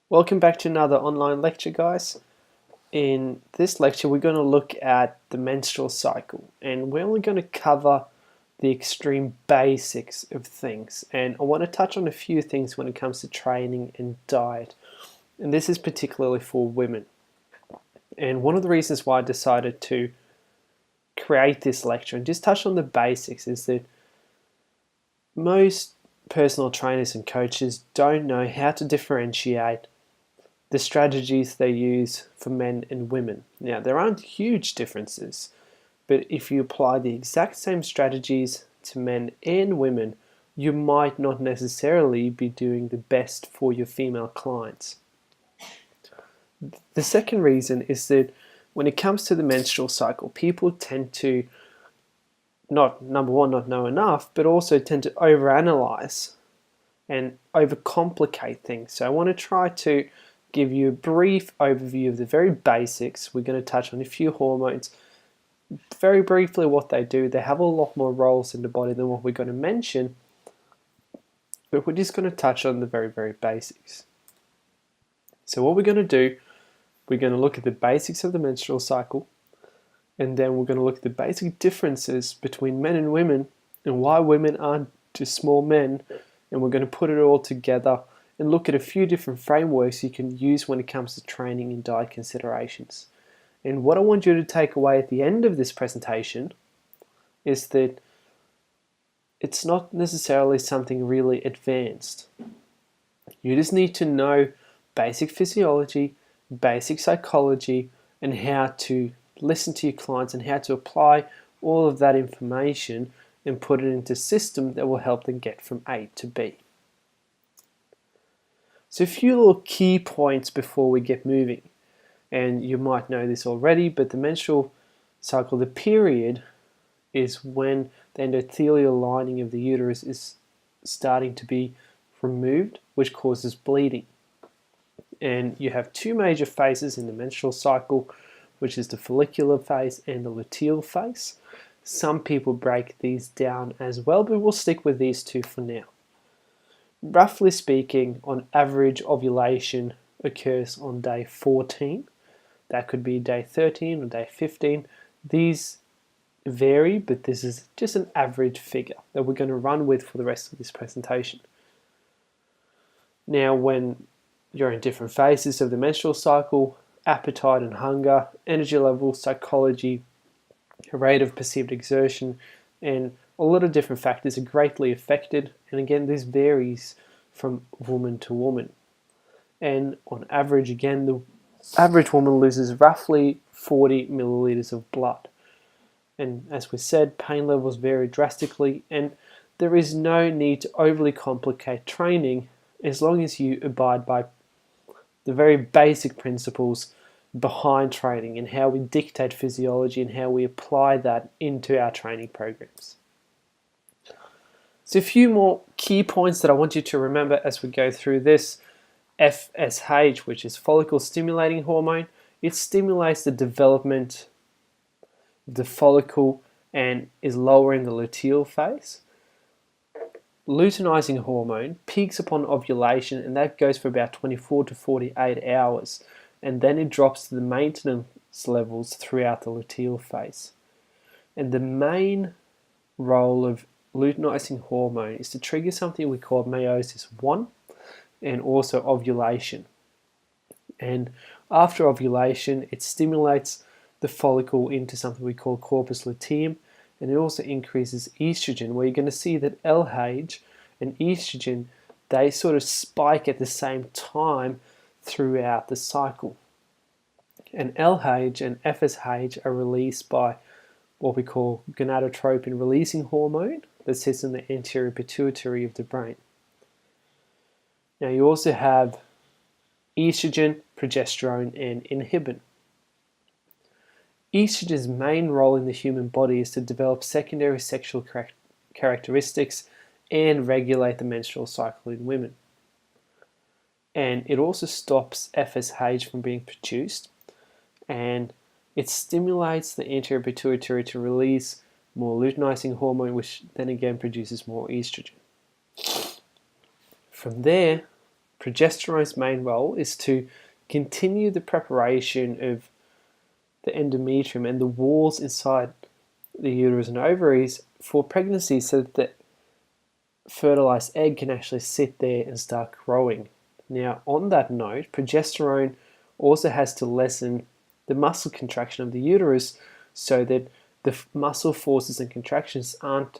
Welcome back to another online lecture, guys. In this lecture, we're going to look at the menstrual cycle, and we're only going to cover the extreme basics of things. And I want to touch on a few things when it comes to training and diet, and this is particularly for women. And one of the reasons why I decided to create this lecture and just touch on the basics is that most personal trainers and coaches don't know how to differentiate the strategies they use for men and women. Now, there aren't huge differences, but if you apply the exact same strategies to men and women, you might not necessarily be doing the best for your female clients. The second reason is that when it comes to the menstrual cycle, people tend to not know enough, but also tend to overanalyze and overcomplicate things. So I want to try to give you a brief overview of the very basics. We're going to touch on a few hormones, very briefly what they do. They have a lot more roles in the body than what we're going to mention, but we're just going to touch on the very basics. So what we're going to do, we're going to look at the basics of the menstrual cycle, and then we're going to look at the basic differences between men and women and why women aren't just small men, and we're going to put it all together and look at a few different frameworks you can use when it comes to training and diet considerations. And what I want you to take away at the end of this presentation is that it's not necessarily something really advanced. You just need to know basic physiology, basic psychology, and how to listen to your clients and how to apply all of that information and put it into a system that will help them get from A to B. So a few little key points before we get moving, and you might know this already, but the menstrual cycle, the period, is when the endothelial lining of the uterus is starting to be removed, which causes bleeding. And you have two major phases in the menstrual cycle, which is the follicular phase and the luteal phase. Some people break these down as well, but we'll stick with these two for now. Roughly speaking, on average, ovulation occurs on day 14. That could be day 13 or day 15. These vary, but this is just an average figure that we're going to run with for the rest of this presentation. Now, when you're in different phases of the menstrual cycle, appetite and hunger, energy level, psychology, rate of perceived exertion, and a lot of different factors are greatly affected, and again this varies from woman to woman. And on average, again, the average woman loses roughly 40 milliliters of blood. And as we said, pain levels vary drastically, and there is no need to overly complicate training as long as you abide by the very basic principles behind training and how we dictate physiology and how we apply that into our training programs. So a few more key points that I want you to remember as we go through this. FSH, which is follicle stimulating hormone, it stimulates the development of the follicle and is lower in the luteal phase. Luteinizing hormone peaks upon ovulation, and that goes for about 24 to 48 hours, and then it drops to the maintenance levels throughout the luteal phase. And the main role of luteinizing hormone is to trigger something we call meiosis 1 and also ovulation. And after ovulation, it stimulates the follicle into something we call corpus luteum, and it also increases estrogen, where you're going to see that LH and estrogen, they sort of spike at the same time throughout the cycle. And LH and FSH are released by what we call gonadotropin releasing hormone that sits in the anterior pituitary of the brain. Now you also have estrogen, progesterone, and inhibin. Estrogen's main role in the human body is to develop secondary sexual characteristics and regulate the menstrual cycle in women. And it also stops FSH from being produced, and it stimulates the anterior pituitary to release more luteinizing hormone, which then again produces more estrogen. From there, progesterone's main role is to continue the preparation of the endometrium and the walls inside the uterus and ovaries for pregnancy so that the fertilized egg can actually sit there and start growing. Now, on that note, progesterone also has to lessen the muscle contraction of the uterus so that the muscle forces and contractions aren't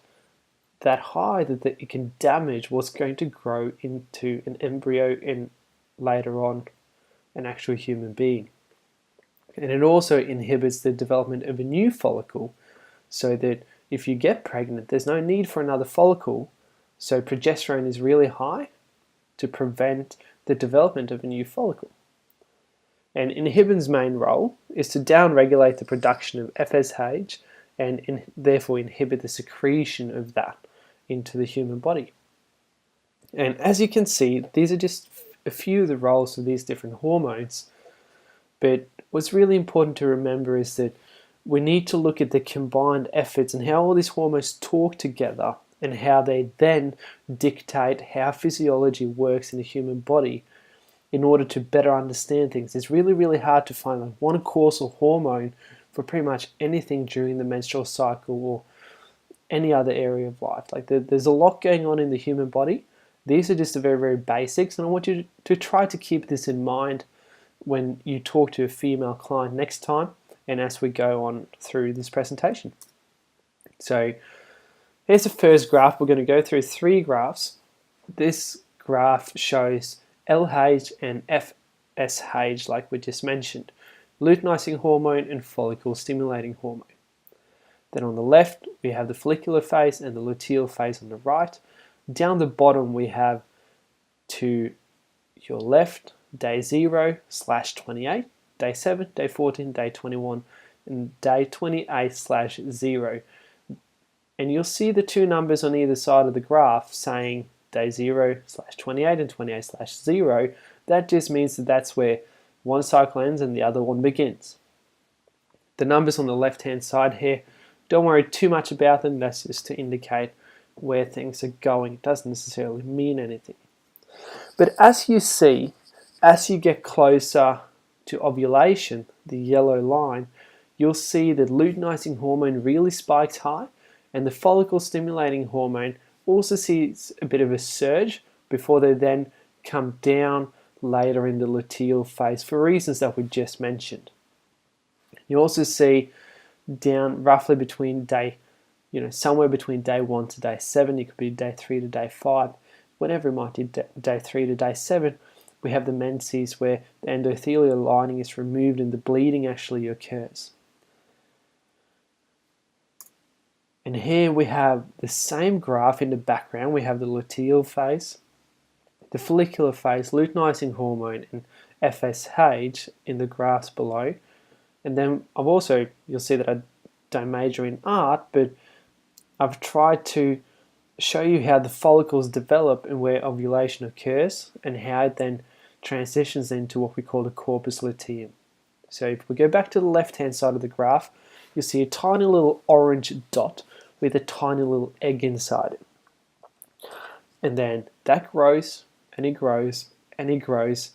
that high that it can damage what's going to grow into an embryo and later on an actual human being. And it also inhibits the development of a new follicle so that if you get pregnant, there's no need for another follicle. So progesterone is really high to prevent the development of a new follicle. And inhibin's main role is to downregulate the production of FSH and therefore inhibit the secretion of that into the human body. And as you can see, these are just a few of the roles of these different hormones. But what's really important to remember is that we need to look at the combined efforts and how all these hormones talk together and how they then dictate how physiology works in the human body in order to better understand things. It's really, really hard to find like one causal hormone for pretty much anything during the menstrual cycle or any other area of life. Like there's a lot going on in the human body. These are just the very, very basics, and I want you to try to keep this in mind when you talk to a female client next time and as we go on through this presentation. So here's the first graph. We're going to go through 3 graphs. This graph shows LH and FSH, like we just mentioned, luteinizing hormone and follicle stimulating hormone. Then on the left, we have the follicular phase and the luteal phase on the right. Down the bottom, we have to your left, day 0/28, day 7, day 14, day 21, and day 28/0. And you'll see the 2 numbers on either side of the graph saying day 0/28 and 28/0. That just means that that's where one cycle ends and the other one begins. The numbers on the left-hand side here, don't worry too much about them. That's just to indicate where things are going. It doesn't necessarily mean anything. But as you see, as you get closer to ovulation, the yellow line, you'll see that luteinizing hormone really spikes high, and the follicle stimulating hormone also sees a bit of a surge before they then come down later in the luteal phase for reasons that we just mentioned. You also see down roughly between somewhere between day 1 to day 7, it could be day 3 to day 5, whatever it might be, day 3 to day 7, we have the menses where the endothelial lining is removed and the bleeding actually occurs. And here we have the same graph in the background. We have the luteal phase, the follicular phase, luteinizing hormone, and FSH in the graphs below. And then you'll see that I don't major in art, but I've tried to show you how the follicles develop and where ovulation occurs and how it then transitions into what we call the corpus luteum. So if we go back to the left-hand side of the graph, you'll see a tiny little orange dot with a tiny little egg inside it. And then that grows and it grows and it grows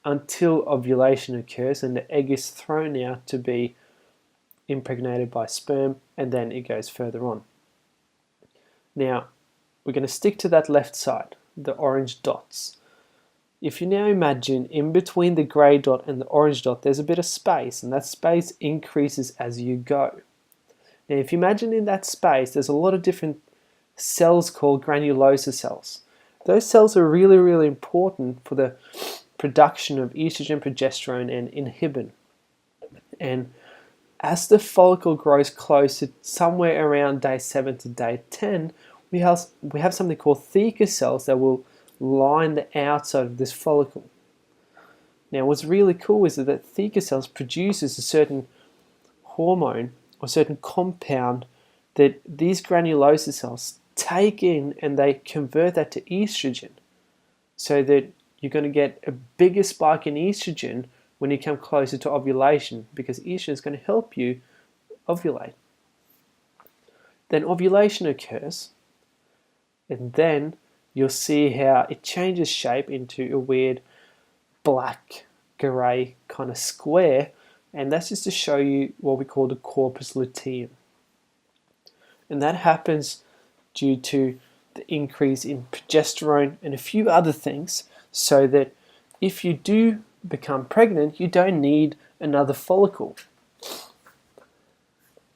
until ovulation occurs and the egg is thrown out to be impregnated by sperm, and then it goes further on. Now, we're going to stick to that left side, the orange dots. If you now imagine in between the grey dot and the orange dot, there's a bit of space, and that space increases as you go. Now, if you imagine in that space, there's a lot of different cells called granulosa cells. Those cells are really, really important for the production of estrogen, progesterone, and inhibin. And as the follicle grows closer, somewhere around day 7 to day 10, we have something called theca cells that will line the outside of this follicle. Now, what's really cool is that theca cells produces a certain hormone or certain compound that these granulosa cells take in, and they convert that to estrogen, so that you're going to get a bigger spike in estrogen when you come closer to ovulation, because estrogen is going to help you ovulate. Then ovulation occurs, and then you'll see how it changes shape into a weird black grey kind of square, and that's just to show you what we call the corpus luteum. And that happens due to the increase in progesterone and a few other things, so that if you do become pregnant, you don't need another follicle.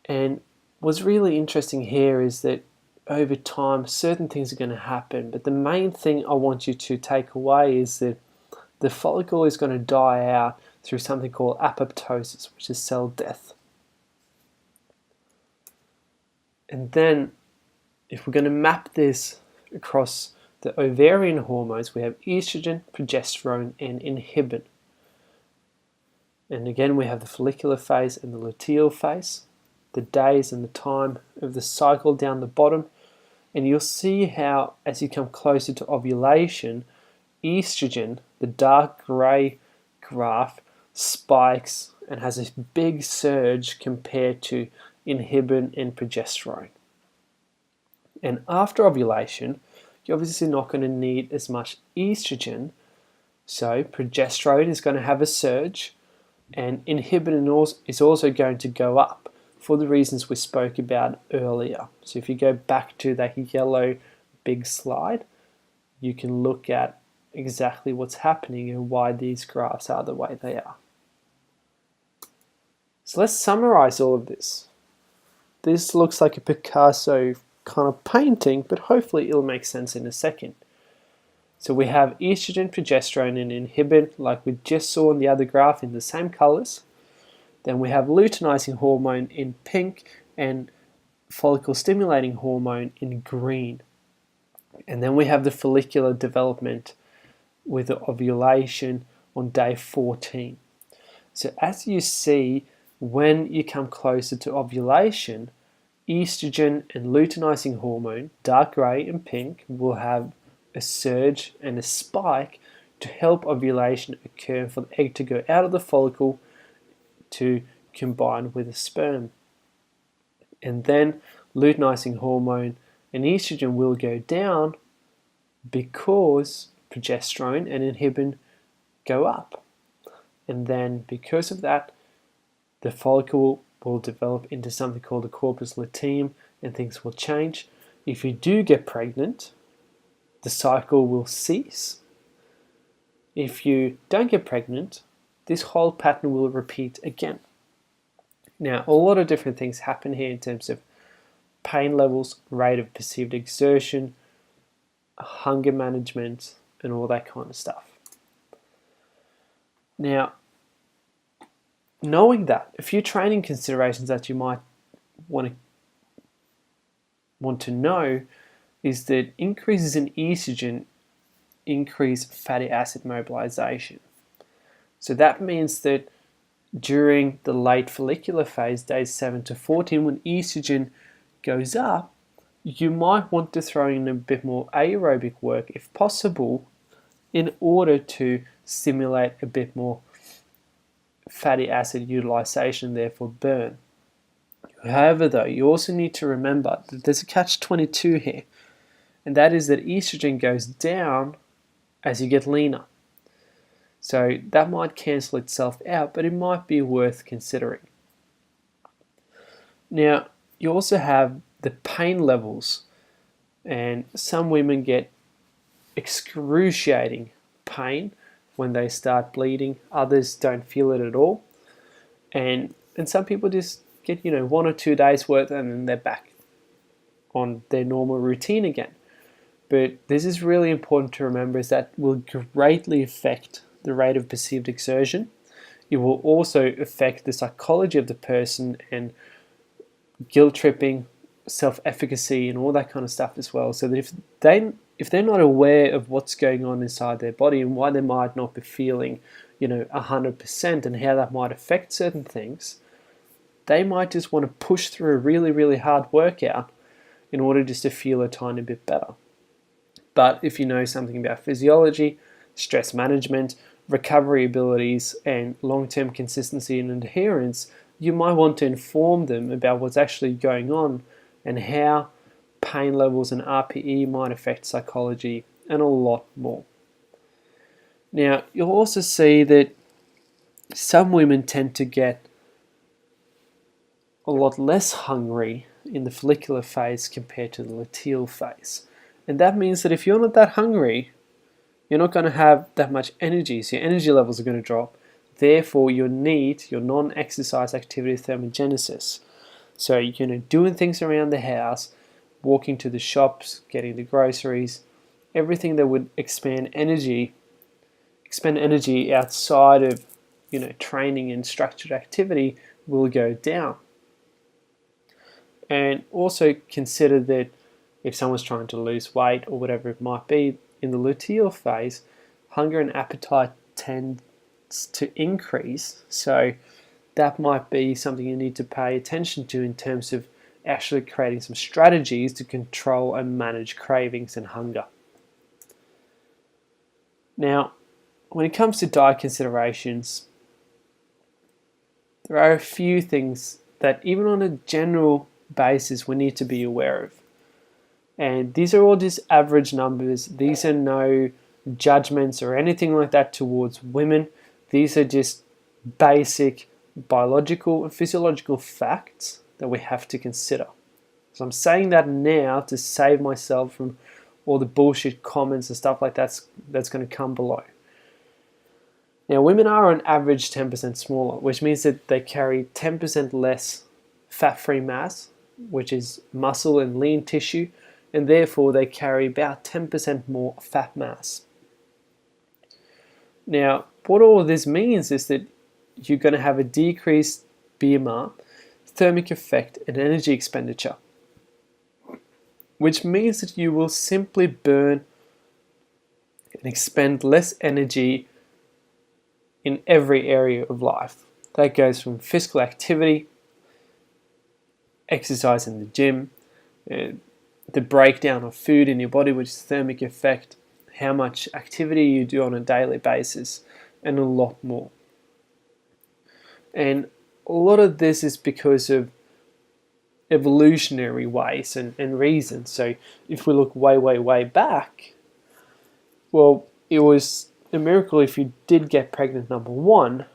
And what's really interesting here is that over time, certain things are going to happen, but the main thing I want you to take away is that the follicle is going to die out through something called apoptosis, which is cell death. And then, if we're going to map this across the ovarian hormones, we have estrogen, progesterone, and inhibin. And again, we have the follicular phase and the luteal phase, the days and the time of the cycle down the bottom. And you'll see how, as you come closer to ovulation, estrogen, the dark grey graph, spikes and has this big surge compared to inhibin and progesterone. And after ovulation, you're obviously not going to need as much estrogen, so progesterone is going to have a surge, and inhibin is also going to go up for the reasons we spoke about earlier. So if you go back to that yellow big slide, you can look at exactly what's happening and why these graphs are the way they are. So let's summarize all of this. This looks like a Picasso kind of painting, but hopefully it'll make sense in a second. So we have estrogen, progesterone, and inhibin, like we just saw in the other graph, in the same colors. Then we have luteinizing hormone in pink and follicle stimulating hormone in green. And then we have the follicular development with the ovulation on day 14. So as you see, when you come closer to ovulation, estrogen and luteinizing hormone, dark gray and pink, will have a surge and a spike to help ovulation occur, for the egg to go out of the follicle to combine with the sperm. And then luteinizing hormone and estrogen will go down because progesterone and inhibin go up. And then because of that, the follicle will develop into something called the corpus luteum, and things will change. If you do get pregnant, the cycle will cease. If you don't get pregnant, this whole pattern will repeat again. Now, a lot of different things happen here in terms of pain levels, rate of perceived exertion, hunger management, and all that kind of stuff. Now, knowing that, a few training considerations that you might want to know is that increases in estrogen increase fatty acid mobilization. So that means that during the late follicular phase, days 7 to 14, when estrogen goes up, you might want to throw in a bit more aerobic work if possible, in order to stimulate a bit more fatty acid utilization, therefore burn. However, though, you also need to remember that there's a catch-22 here, and that is that estrogen goes down as you get leaner. So that might cancel itself out, but it might be worth considering. Now, you also have the pain levels, and some women get excruciating pain when they start bleeding. Others don't feel it at all, and some people just get 1 or 2 days worth, and then they're back on their normal routine again. But this is really important to remember, is that will greatly affect the rate of perceived exertion. It will also affect the psychology of the person, and guilt tripping, self-efficacy, and all that kind of stuff as well. So that if they're not aware of what's going on inside their body and why they might not be feeling 100%, and how that might affect certain things, they might just want to push through a really, really hard workout in order just to feel a tiny bit better. But if you know something about physiology, stress management, recovery abilities, and long-term consistency and adherence, you might want to inform them about what's actually going on and how pain levels and RPE might affect psychology and a lot more. Now, you'll also see that some women tend to get a lot less hungry in the follicular phase compared to the luteal phase. And that means that if you're not that hungry, you're not going to have that much energy, so your energy levels are going to drop. Therefore, your non-exercise activity thermogenesis. So, doing things around the house, walking to the shops, getting the groceries, everything that would expend energy outside of, training and structured activity will go down. And also consider that if someone's trying to lose weight or whatever it might be, in the luteal phase, hunger and appetite tends to increase. So that might be something you need to pay attention to in terms of actually creating some strategies to control and manage cravings and hunger. Now, when it comes to diet considerations, there are a few things that even on a general basis we need to be aware of. And these are all just average numbers. These are no judgments or anything like that towards women. These are just basic biological and physiological facts that we have to consider. So I'm saying that now to save myself from all the bullshit comments and stuff like that's going to come below. Now, women are on average 10% smaller, which means that they carry 10% less fat-free mass, which is muscle and lean tissue, and therefore they carry about 10% more fat mass. Now, what all of this means is that you're going to have a decreased BMR, thermic effect, and energy expenditure, which means that you will simply burn and expend less energy in every area of life. That goes from physical activity, exercise in the gym, the breakdown of food in your body, which is thermic effect, how much activity you do on a daily basis, and a lot more. And a lot of this is because of evolutionary ways and reasons. So if we look way back, well, it was a miracle if you did get pregnant, number one,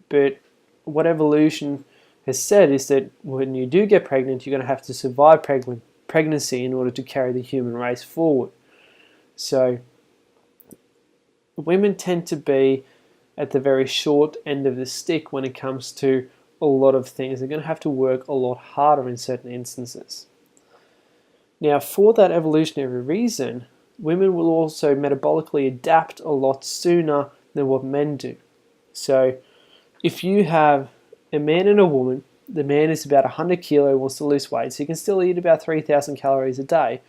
but what evolution has said is that when you do get pregnant, you're going to have to survive pregnancy in order to carry the human race forward. So women tend to be at the very short end of the stick when it comes to a lot of things. They're going to have to work a lot harder in certain instances. Now, for that evolutionary reason, women will also metabolically adapt a lot sooner than what men do. So if you have a man and a woman, the man is about 100 kilo, wants to lose weight, so he can still eat about 3,000 calories a day,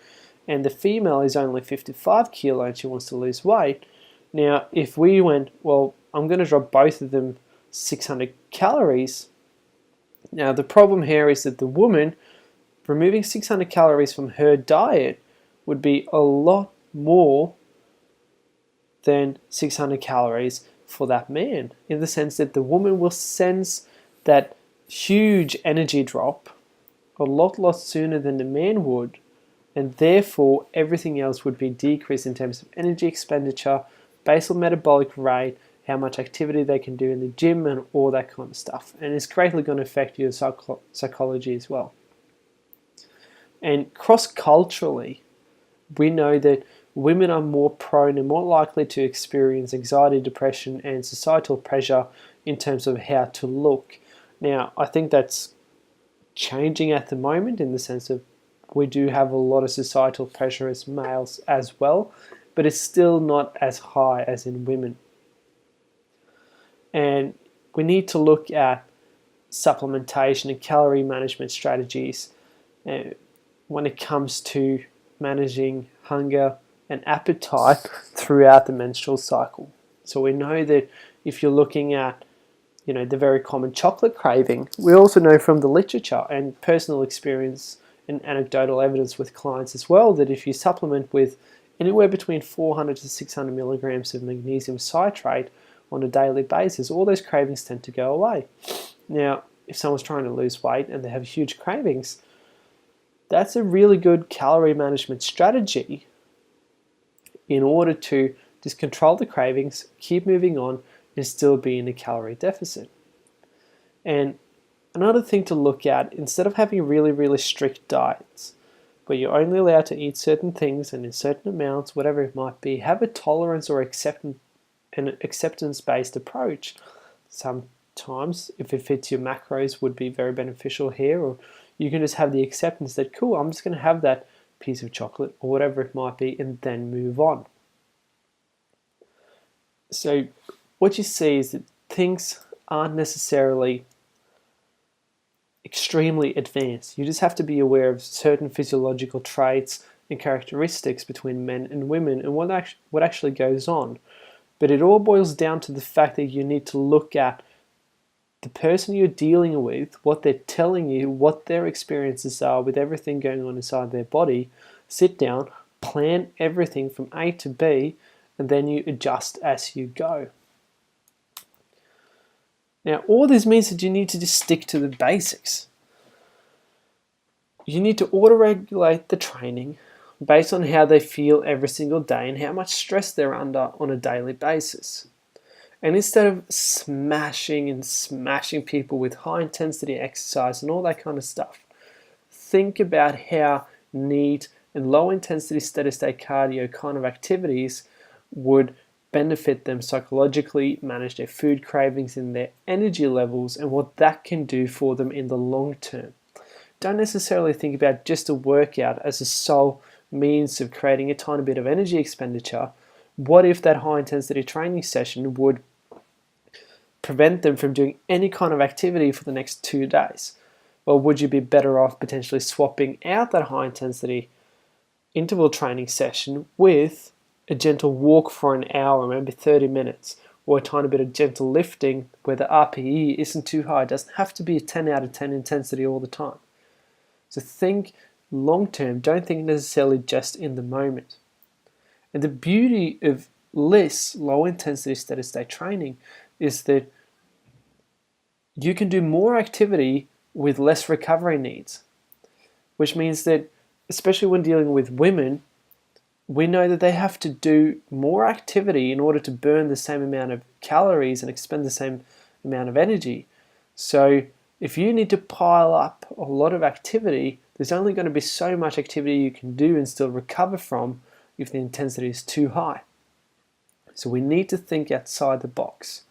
and the female is only 55 kilo and she wants to lose weight. Now, if we went, well, I'm going to drop both of them 600 calories. Now, the problem here is that the woman, removing 600 calories from her diet would be a lot more than 600 calories for that man, in the sense that the woman will sense that huge energy drop a lot sooner than the man would, and therefore everything else would be decreased in terms of energy expenditure, basal metabolic rate, how much activity they can do in the gym, and all that kind of stuff. And it's greatly going to affect your psychology as well. And cross-culturally, we know that women are more prone and more likely to experience anxiety, depression, and societal pressure in terms of how to look. Now, I think that's changing at the moment in the sense of we do have a lot of societal pressure as males as well, but it's still not as high as in women. And we need to look at supplementation and calorie management strategies when it comes to managing hunger and appetite throughout the menstrual cycle. So we know that if you're looking at the very common chocolate craving, we also know from the literature and personal experience and anecdotal evidence with clients as well that if you supplement with anywhere between 400 to 600 milligrams of magnesium citrate on a daily basis, all those cravings tend to go away. Now, if someone's trying to lose weight and they have huge cravings, that's a really good calorie management strategy in order to just control the cravings, keep moving on, and still be in a calorie deficit. And another thing to look at, instead of having really, really strict diets, where you're only allowed to eat certain things and in certain amounts, whatever it might be, have a tolerance or an acceptance-based approach. Sometimes, if it fits your macros, would be very beneficial here, or you can just have the acceptance that, cool, I'm just going to have that piece of chocolate or whatever it might be, and then move on. So what you see is that things aren't necessarily extremely advanced. You just have to be aware of certain physiological traits and characteristics between men and women and what actually goes on. But it all boils down to the fact that you need to look at the person you're dealing with, what they're telling you, what their experiences are with everything going on inside their body. Sit down, plan everything from A to B, and then you adjust as you go. Now, all this means that you need to just stick to the basics. You need to auto-regulate the training based on how they feel every single day and how much stress they're under on a daily basis. And instead of smashing people with high-intensity exercise and all that kind of stuff, think about how neat and low-intensity steady-state cardio kind of activities would benefit them psychologically, manage their food cravings and their energy levels, and what that can do for them in the long term. Don't necessarily think about just a workout as a sole means of creating a tiny bit of energy expenditure. What if that high intensity training session would prevent them from doing any kind of activity for the next 2 days? Or would you be better off potentially swapping out that high intensity interval training session with a gentle walk for an hour, maybe 30 minutes, or a tiny bit of gentle lifting where the RPE isn't too high? It doesn't have to be a 10 out of 10 intensity all the time. So think long term, don't think necessarily just in the moment. And the beauty of less low intensity steady state training is that you can do more activity with less recovery needs, which means that, especially when dealing with women, we know that they have to do more activity in order to burn the same amount of calories and expend the same amount of energy. So if you need to pile up a lot of activity, there's only going to be so much activity you can do and still recover from if the intensity is too high. So we need to think outside the box.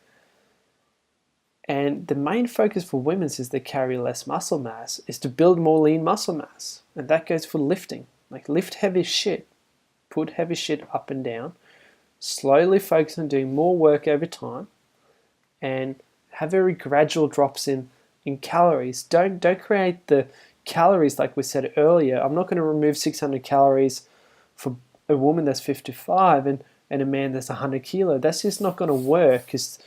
And the main focus for women, since they carry less muscle mass, is to build more lean muscle mass. And that goes for lifting. Like, lift heavy shit. Put heavy shit up and down. Slowly focus on doing more work over time. And have very gradual drops in calories. Don't create the calories like we said earlier. I'm not going to remove 600 calories for a woman that's 55 and a man that's 100 kilo. That's just not going to work, because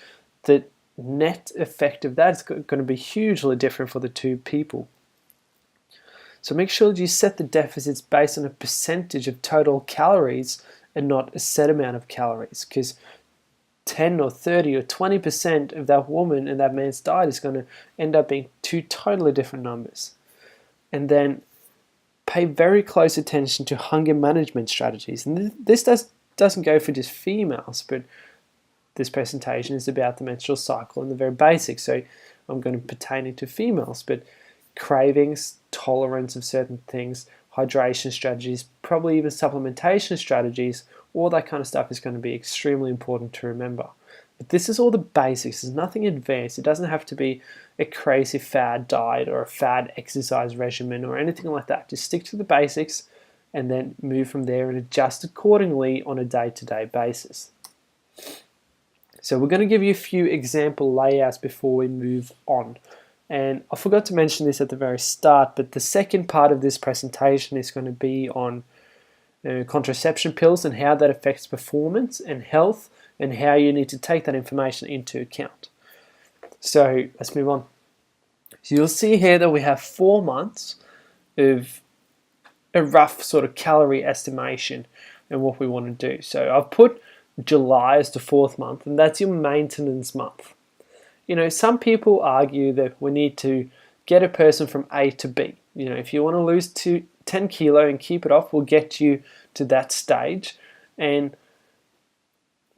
the net effect of that is going to be hugely different for the two people. So make sure that you set the deficits based on a percentage of total calories and not a set amount of calories, because 10 or 30 or 20% of that woman and that man's diet is going to end up being two totally different numbers. And then pay very close attention to hunger management strategies. And this doesn't go for just females, but this presentation is about the menstrual cycle and the very basics. So I'm going to pertain it to females, but cravings, tolerance of certain things, hydration strategies, probably even supplementation strategies, all that kind of stuff is going to be extremely important to remember. But this is all the basics. There's nothing advanced. It doesn't have to be a crazy fad diet or a fad exercise regimen or anything like that. Just stick to the basics and then move from there and adjust accordingly on a day-to-day basis. So we're going to give you a few example layouts before we move on. And I forgot to mention this at the very start, but the second part of this presentation is going to be on contraception pills and how that affects performance and health, and how you need to take that information into account. So let's move on. So you'll see here that we have 4 months of a rough sort of calorie estimation and what we want to do. So I've put July as the 4th month, and that's your maintenance month. You know, some people argue that we need to get a person from A to B. You know, if you want to lose 10 kilo and keep it off, we'll get you to that stage. And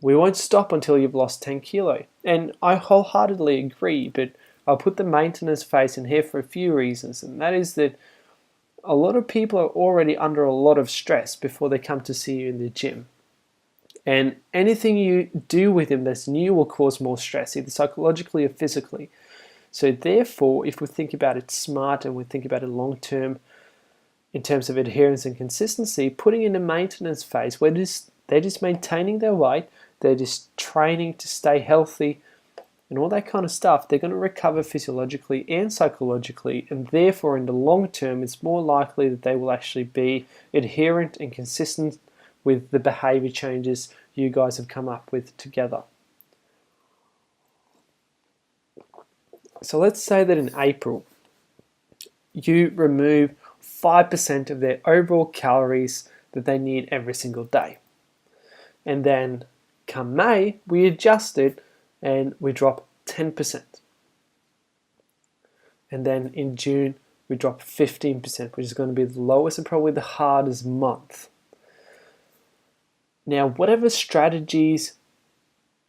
we won't stop until you've lost 10 kilo. And I wholeheartedly agree, but I'll put the maintenance phase in here for a few reasons. And that is that a lot of people are already under a lot of stress before they come to see you in the gym. And anything you do with them that's new will cause more stress, either psychologically or physically. So therefore, if we think about it smart and we think about it long term in terms of adherence and consistency, putting in a maintenance phase where they're just maintaining their weight, they're just training to stay healthy and all that kind of stuff, they're going to recover physiologically and psychologically, and therefore in the long term it's more likely that they will actually be adherent and consistent with the behavior changes you guys have come up with together. So let's say that in April you remove 5% of their overall calories that they need every single day. And then come May, we adjust it and we drop 10%. And then in June, we drop 15%, which is going to be the lowest and probably the hardest month. Now, whatever strategies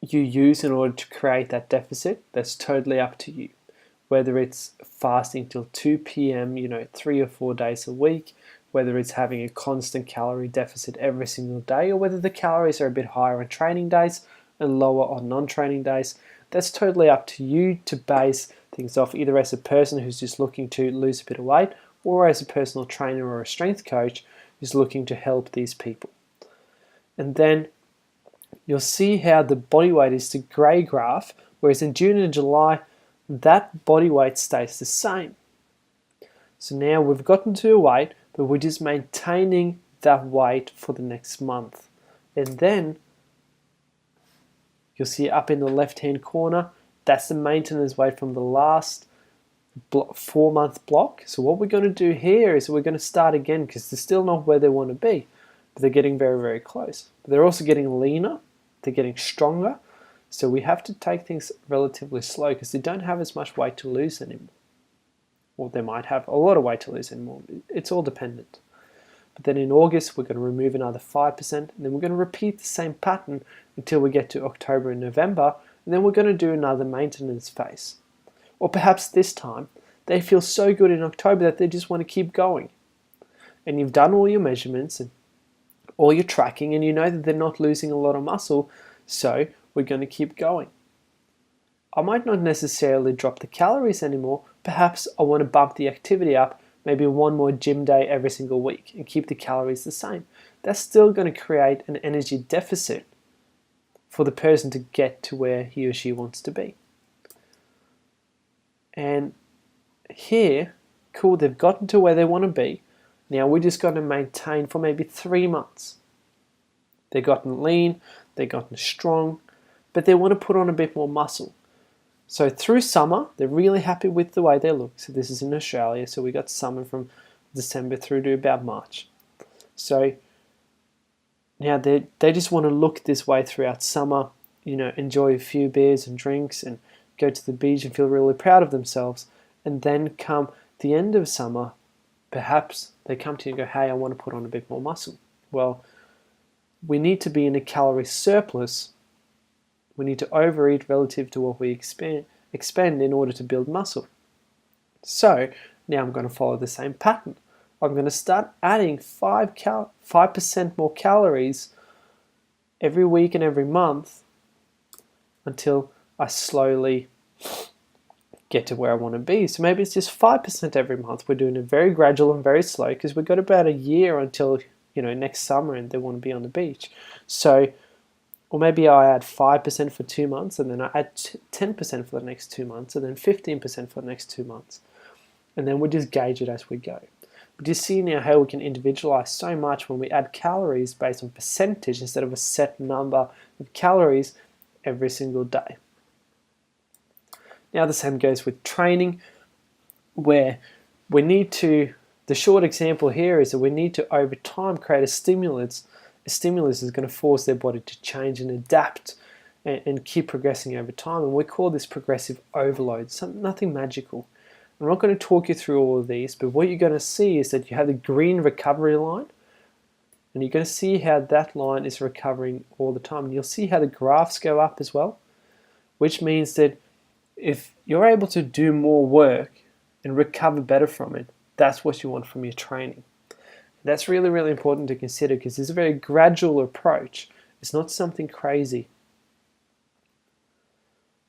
you use in order to create that deficit, that's totally up to you. Whether it's fasting till 2 p.m., 3 or 4 days a week, whether it's having a constant calorie deficit every single day, or whether the calories are a bit higher on training days and lower on non-training days, that's totally up to you to base things off, either as a person who's just looking to lose a bit of weight, or as a personal trainer or a strength coach who's looking to help these people. And then you'll see how the body weight is the grey graph, whereas in June and July, that body weight stays the same. So now we've gotten to a weight, but we're just maintaining that weight for the next month. And then you'll see up in the left-hand corner, that's the maintenance weight from the last 4-month block. So what we're going to do here is we're going to start again because they're still not where they want to be, but they're getting very, very close. But they're also getting leaner, they're getting stronger. So we have to take things relatively slow because they don't have as much weight to lose anymore. Or they might have a lot of weight to lose anymore. It's all dependent. But then in August, we're going to remove another 5%, and then we're going to repeat the same pattern until we get to October and November, and then we're going to do another maintenance phase. Or perhaps this time, they feel so good in October that they just want to keep going. And you've done all your measurements and all your tracking, and you know that they're not losing a lot of muscle, so we're going to keep going. I might not necessarily drop the calories anymore. Perhaps I want to bump the activity up, maybe one more gym day every single week and keep the calories the same. That's still going to create an energy deficit for the person to get to where he or she wants to be. And here, cool, they've gotten to where they want to be. Now we're just going to maintain for maybe 3 months. They've gotten lean, they've gotten strong, but they want to put on a bit more muscle. So through summer, they're really happy with the way they look. So this is in Australia, so we got summer from December through to about March. So now they just want to look this way throughout summer, enjoy a few beers and drinks and go to the beach and feel really proud of themselves. And then come the end of summer, perhaps they come to you and go, hey, I want to put on a bit more muscle. Well, we need to be in a calorie surplus. We need to overeat relative to what we expend in order to build muscle. So now I'm going to follow the same pattern. I'm going to start adding 5% more calories every week and every month until I slowly get to where I want to be. So maybe it's just 5% every month. We're doing it very gradual and very slow because we've got about a year until next summer and they want to be on the beach. So, or maybe I add 5% for 2 months and then I add 10% for the next 2 months and then 15% for the next 2 months. And then we just gauge it as we go. But you see now how we can individualize so much when we add calories based on percentage instead of a set number of calories every single day. Now the same goes with training, where we need to, the short example here is that we need to over time create a stimulus. A stimulus is going to force their body to change and adapt and keep progressing over time. And we call this progressive overload, nothing magical. I'm not going to talk you through all of these, but what you're going to see is that you have the green recovery line, And you're going to see how that line is recovering all the time. And you'll see how the graphs go up as well, which means that if you're able to do more work and recover better from it, that's what you want from your training. That's really, really important to consider because it's a very gradual approach. It's not something crazy.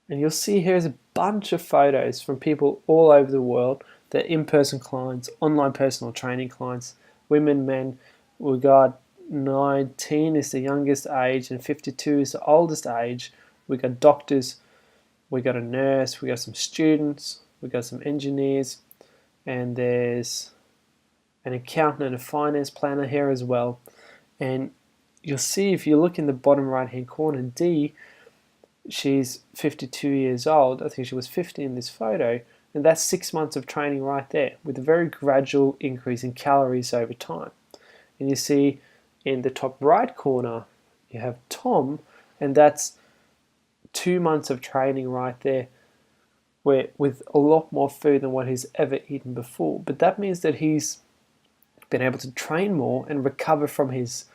And you'll see here's a bunch of photos from people all over the world. They're in-person clients, online personal training clients, women, men. We got 19 is the youngest age and 52 is the oldest age. We got doctors, we got a nurse, we got some students, we got some engineers, and there's an accountant and a finance planner here as well. And you'll see if you look in the bottom right hand corner, D, she's 52 years old. I think she was 50 in this photo, and that's 6 months of training right there with a very gradual increase in calories over time. And you see in the top right corner you have Tom, and that's 2 months of training right there, where with a lot more food than what he's ever eaten before. But that means that he's been able to train more and recover from his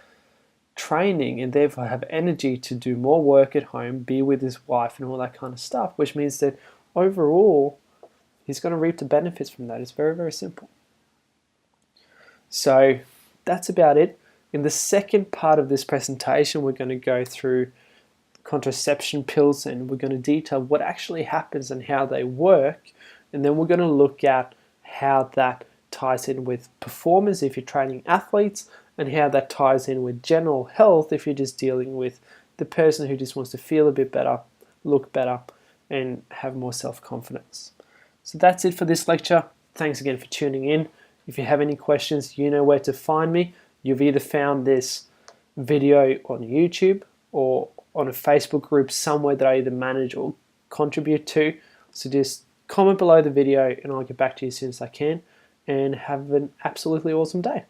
training and therefore have energy to do more work at home, be with his wife and all that kind of stuff, which means that overall he's going to reap the benefits from that. It's very, very simple. So that's about it. In the second part of this presentation, we're going to go through contraception pills and we're going to detail what actually happens and how they work. And then we're going to look at how that ties in with performers if you're training athletes, and how that ties in with general health if you're just dealing with the person who just wants to feel a bit better, look better, and have more self-confidence. So that's it for this lecture. Thanks again for tuning in. If you have any questions, you know where to find me. You've either found this video on YouTube or on a Facebook group somewhere that I either manage or contribute to. So just comment below the video and I'll get back to you as soon as I can. And have an absolutely awesome day.